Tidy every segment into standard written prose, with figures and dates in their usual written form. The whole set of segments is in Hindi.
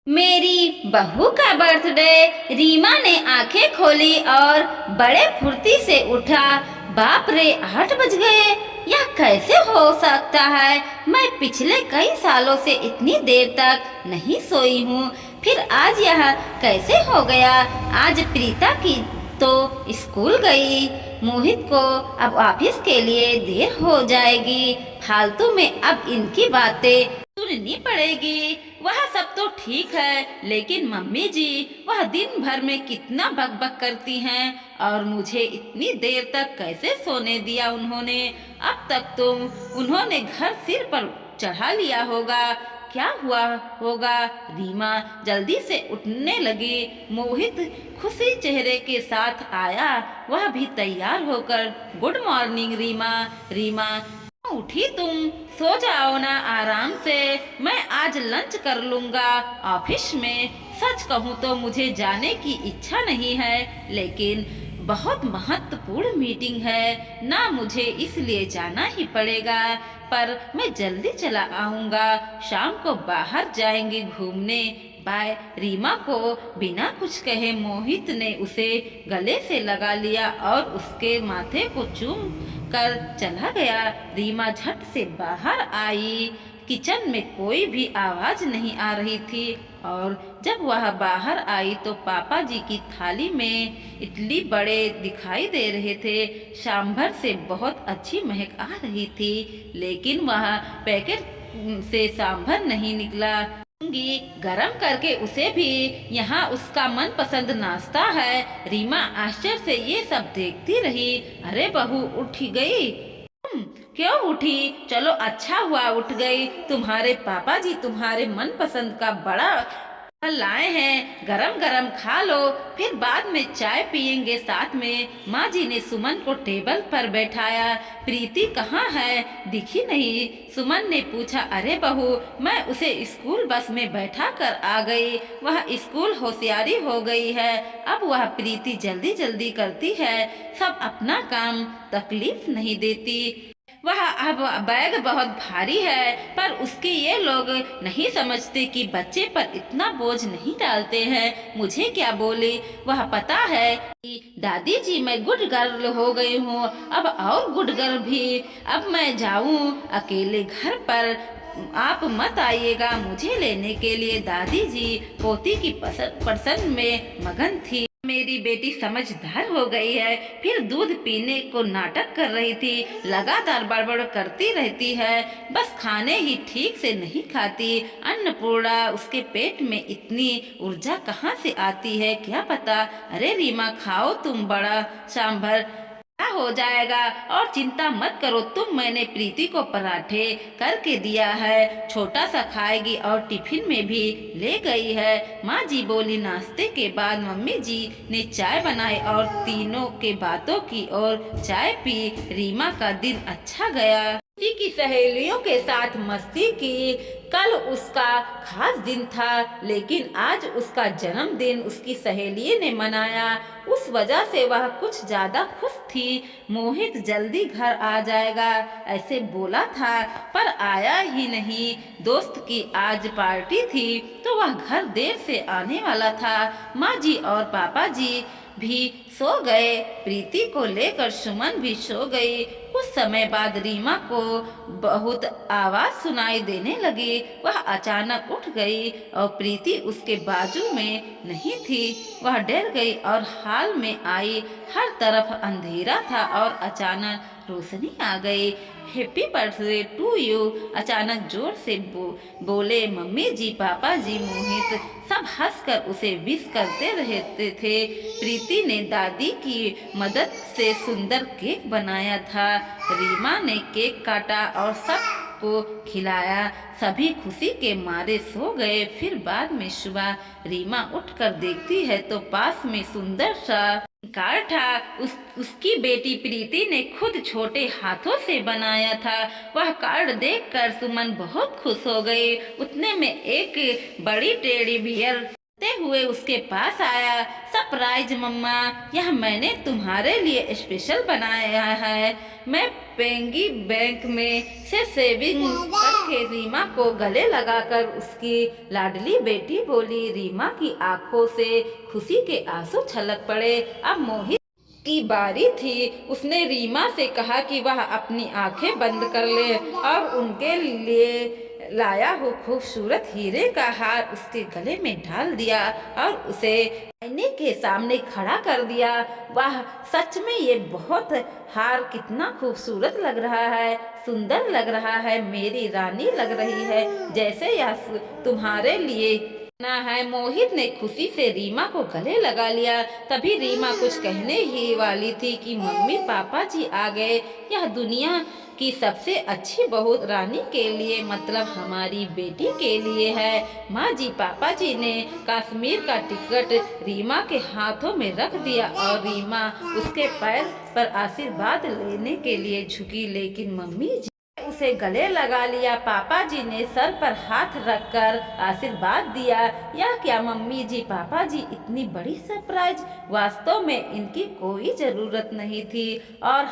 मेरी बहू का बर्थडे। रीमा ने आंखें खोली और बड़े फुर्ती से उठा। बाप रे, 8 बज गए। यह कैसे हो सकता है? मैं पिछले कई सालों से इतनी देर तक नहीं सोई हूँ, फिर आज यह कैसे हो गया? आज प्रीता की तो स्कूल गई। मोहित को अब ऑफिस के लिए देर हो जाएगी। फालतू में अब इनकी बातें सुननी पड़ेगी। वह सब तो ठीक है, लेकिन मम्मी जी, वह दिन भर में कितना बकबक करती हैं और मुझे इतनी देर तक कैसे सोने दिया उन्होंने? अब तक तो उन्होंने घर सिर पर चढ़ा लिया होगा। क्या हुआ होगा? रीमा जल्दी से उठने लगी। मोहित खुशी चेहरे के साथ आया, वह भी तैयार होकर। Good morning Reema. रीमा, उठी तुम? सो जाओ ना आराम से, मैं आज लंच कर लूँगा ऑफिस में। सच कहूँ तो मुझे जाने की इच्छा नहीं है, लेकिन बहुत महत्वपूर्ण मीटिंग है ना, मुझे इसलिए जाना ही पड़ेगा। पर मैं जल्दी चला आऊँगा। शाम को बाहर जाएंगे घूमने। बाय। रीमा को बिना कुछ कहे मोहित ने उसे गले से लगा लिया और उसके माथे को चूम कर चला गया। रीमा झट से बाहर आई। किचन में कोई भी आवाज नहीं आ रही थी और जब वह बाहर आई तो पापा जी की थाली में इडली बड़े दिखाई दे रहे थे। सांभर से बहुत अच्छी महक आ रही थी, लेकिन वह पैकेट से सांभर नहीं निकला। गरम करके उसे भी, यहाँ उसका मनपसंद नाश्ता है। रीमा आश्चर्य से ये सब देखती रही। अरे बहू, उठ गई? क्यों उठी? चलो अच्छा हुआ उठ गई। तुम्हारे पापा जी तुम्हारे मनपसंद का बड़ा लाए हैं, गरम गरम खा लो, फिर बाद में चाय पियेंगे साथ में। माँ जी ने सुमन को टेबल पर बैठाया। प्रीति कहाँ है? दिखी नहीं। सुमन ने पूछा। अरे बहू, मैं उसे स्कूल बस में बैठा कर आ गई। वह स्कूल होशियारी हो गई है। अब वह प्रीति जल्दी जल्दी करती है, सब अपना काम, तकलीफ नहीं देती। वह अब बैग बहुत भारी है, पर उसके ये लोग नहीं समझते कि बच्चे पर इतना बोझ नहीं डालते हैं। मुझे क्या बोले? वह पता है कि दादी जी, मैं गुड गर्ल हो गई हूँ, अब और गुड गर्ल भी। अब मैं जाऊँ अकेले घर पर, आप मत आइएगा मुझे लेने के लिए। दादी जी पोती की पसंद में मगन थी। मेरी बेटी समझदार हो गई है। फिर दूध पीने को नाटक कर रही थी, लगातार बड़बड़ करती रहती है, बस खाने ही ठीक से नहीं खाती। अन्नपूर्णा, उसके पेट में इतनी ऊर्जा कहाँ से आती है क्या पता। अरे रीमा, खाओ तुम बड़ा सांभर, हो जाएगा। और चिंता मत करो तुम, मैंने प्रीति को पराठे करके दिया है, छोटा सा खाएगी और टिफिन में भी ले गई है। माँ जी बोली। नाश्ते के बाद मम्मी जी ने चाय बनाई और तीनों के बातों की और चाय पी। रीमा का दिन अच्छा गया। उसी की सहेलियों के साथ मस्ती की। कल उसका खास दिन था, लेकिन आज उसका जन्मदिन उसकी सहेली ने मनाया। उस वजह से वह कुछ ज्यादा खुश थी। मोहित जल्दी घर आ जाएगा ऐसे बोला था, पर आया ही नहीं। दोस्त की आज पार्टी थी तो वह घर देर से आने वाला था। माँ जी और पापा जी भी सो गए। प्रीति को लेकर सुमन भी सो गई। कुछ समय बाद रीमा को बहुत आवाज सुनाई देने लगी। वह अचानक उठ गई और प्रीति उसके बाजू में नहीं थी। वह डर गई और हाल में आई। हर तरफ अंधेरा था और अचानक रोशनी आ गई। हैप्पी बर्थडे टू यू, अचानक जोर से बोले मम्मी जी, पापा जी। मोहित सब हंसकर उसे विश करते रहते थे। प्रीति ने दादी की मदद से सुंदर केक बनाया था। रीमा ने केक काटा और सबको खिलाया। सभी खुशी के मारे सो गए। फिर बाद में सुबह रीमा उठकर देखती है तो पास में सुंदर सा कार्ड था। उसकी बेटी प्रीति ने खुद छोटे हाथों से बनाया था। वह कार्ड देखकर सुमन बहुत खुश हो गई। उतने में एक बड़ी टेडी बियर ते हुए उसके पास आया। सरप्राइज मम्मा, यह मैंने तुम्हारे लिए स्पेशल बनाया है। मैं पेंगी बैंक में से सेविंग करके रीमा को गले लगाकर उसकी लाडली बेटी बोली। रीमा की आंखों से खुशी के आंसू छलक पड़े। अब मोहित की बारी थी। उसने रीमा से कहा कि वह अपनी आंखें बंद कर ले और उनके लिए लाया हो खूबसूरत हीरे का हार उसके गले में डाल दिया और उसे आईने के सामने खड़ा कर दिया। वाह, सच में ये बहुत हार कितना खूबसूरत लग रहा है, सुंदर लग रहा है, मेरी रानी लग रही है, जैसे यह तुम्हारे लिए ना है। मोहित ने खुशी से रीमा को गले लगा लिया। तभी रीमा कुछ कहने ही वाली थी कि मम्मी पापा जी आ गए। यह दुनिया की सबसे अच्छी बहू रानी के लिए, मतलब हमारी बेटी के लिए है। माँ जी पापा जी ने कश्मीर का टिकट रीमा के हाथों में रख दिया और रीमा उसके पैर पर आशीर्वाद लेने के लिए झुकी, लेकिन मम्मी जी उसे गले लगा लिया। पापा जी ने सर पर हाथ रखकर आशीर्वाद दिया। यह क्या मम्मी जी पापा जी, इतनी बड़ी सरप्राइज! वास्तव में इनकी कोई जरूरत नहीं थी और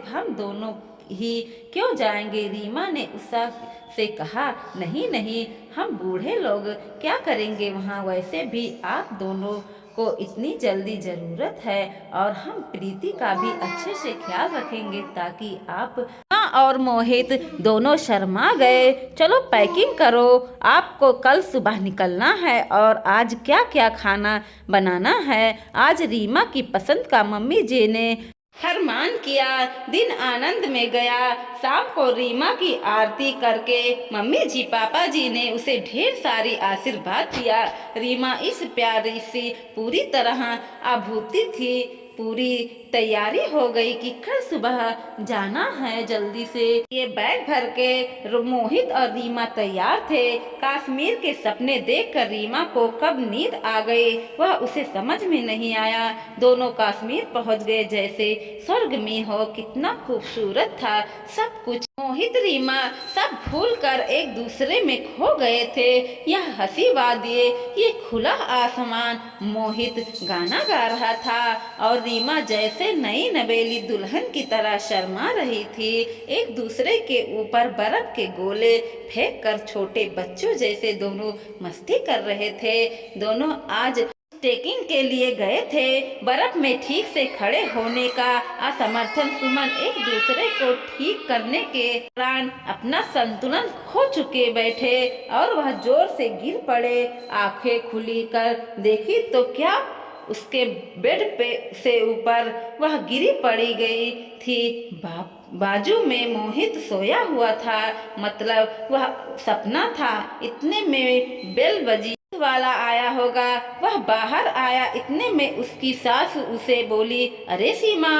हम दोनों ही क्यों जाएंगे? रीमा ने उत्साह से कहा। नहीं नहीं, हम बूढ़े लोग क्या करेंगे वहाँ? वैसे भी आप दोनों को इतनी जल्दी जरूरत है और हम प्रीति का भी अच्छे से ख्याल रखेंगे ताकि आप और मोहित दोनों शर्मा गए। चलो पैकिंग करो, आपको कल सुबह निकलना है और आज क्या क्या खाना बनाना है। आज रीमा की पसंद का मम्मी जी ने फरमान किया। दिन आनंद में गया। शाम को रीमा की आरती करके मम्मी जी पापा जी ने उसे ढेर सारी आशीर्वाद दिया। रीमा इस प्यारी से पूरी तरह आभूति थी। पूरी तैयारी हो गई कि कल सुबह जाना है जल्दी से। ये बैग भर के मोहित और रीमा तैयार थे। कश्मीर के सपने देखकर रीमा को कब नींद आ गई वह उसे समझ में नहीं आया। दोनों कश्मीर पहुंच गए जैसे स्वर्ग में हो। कितना खूबसूरत था सब कुछ। मोहित रीमा सब भूलकर एक दूसरे में खो गए थे। यह हंसी वादिये, ये खुला आसमान। मोहित गाना गा रहा था और रीमा जैसे नई नवेली दुल्हन की तरह शर्मा रही थी। एक दूसरे के ऊपर बर्फ के गोले फेंक कर छोटे बच्चों जैसे दोनों मस्ती कर रहे थे। दोनों आज ट्रेकिंग के लिए गए थे। बर्फ में ठीक से खड़े होने का असमर्थन सुमन एक दूसरे को ठीक करने के दौरान अपना संतुलन खो चुके बैठे और वह जोर से गिर पड़े। आंखें खुली कर देखी तो क्या उसके बेड पे से ऊपर वह गिरी पड़ी गई थी। बाजू में मोहित सोया हुआ था, मतलब वह सपना था। इतने में बेल बजी वाला आया होगा। वह बाहर आया। इतने में उसकी सास उसे बोली, अरे सीमा,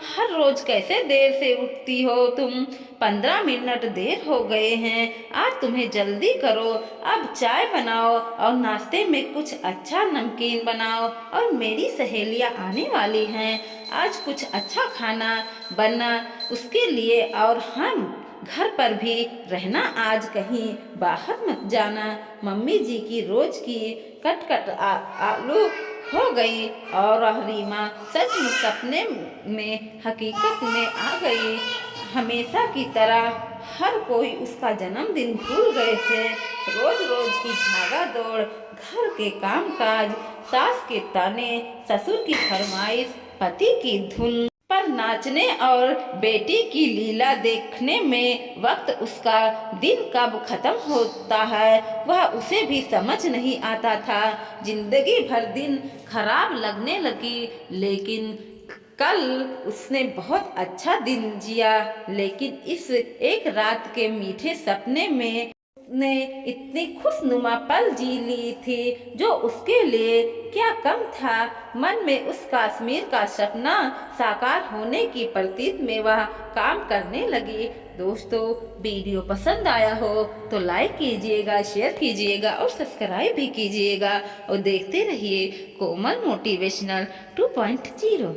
हर रोज कैसे देर से उठती हो तुम? 15 मिनट देर हो गए हैं। आज तुम्हें जल्दी करो, अब चाय बनाओ और नाश्ते में कुछ अच्छा नमकीन बनाओ और मेरी सहेलियां आने वाली हैं। आज कुछ अच्छा खाना बनना उसके लिए और हम घर पर भी रहना, आज कहीं बाहर मत जाना। मम्मी जी की रोज की कट आलू हो गई और रीमा सचमुच सपने में हकीकत में आ गई। हमेशा की तरह हर कोई उसका जन्मदिन भूल गए थे। रोज रोज की भागा दौड़, घर के कामकाज, सास के ताने, ससुर की फरमाइश, पति की धुन पर नाचने और बेटी की लीला देखने में वक्त उसका दिन कब खत्म होता है वह उसे भी समझ नहीं आता था। जिंदगी भर दिन खराब लगने लगी, लेकिन कल उसने बहुत अच्छा दिन जिया। लेकिन इस एक रात के मीठे सपने में ने इतनी खुशनुमा पल जी ली थी जो उसके लिए क्या कम था। मन में उस कश्मीर का सपना साकार होने की प्रतीत में वह काम करने लगी। दोस्तों, वीडियो पसंद आया हो तो लाइक कीजिएगा, शेयर कीजिएगा और सब्सक्राइब भी कीजिएगा और देखते रहिए कोमल मोटिवेशनल 2.0।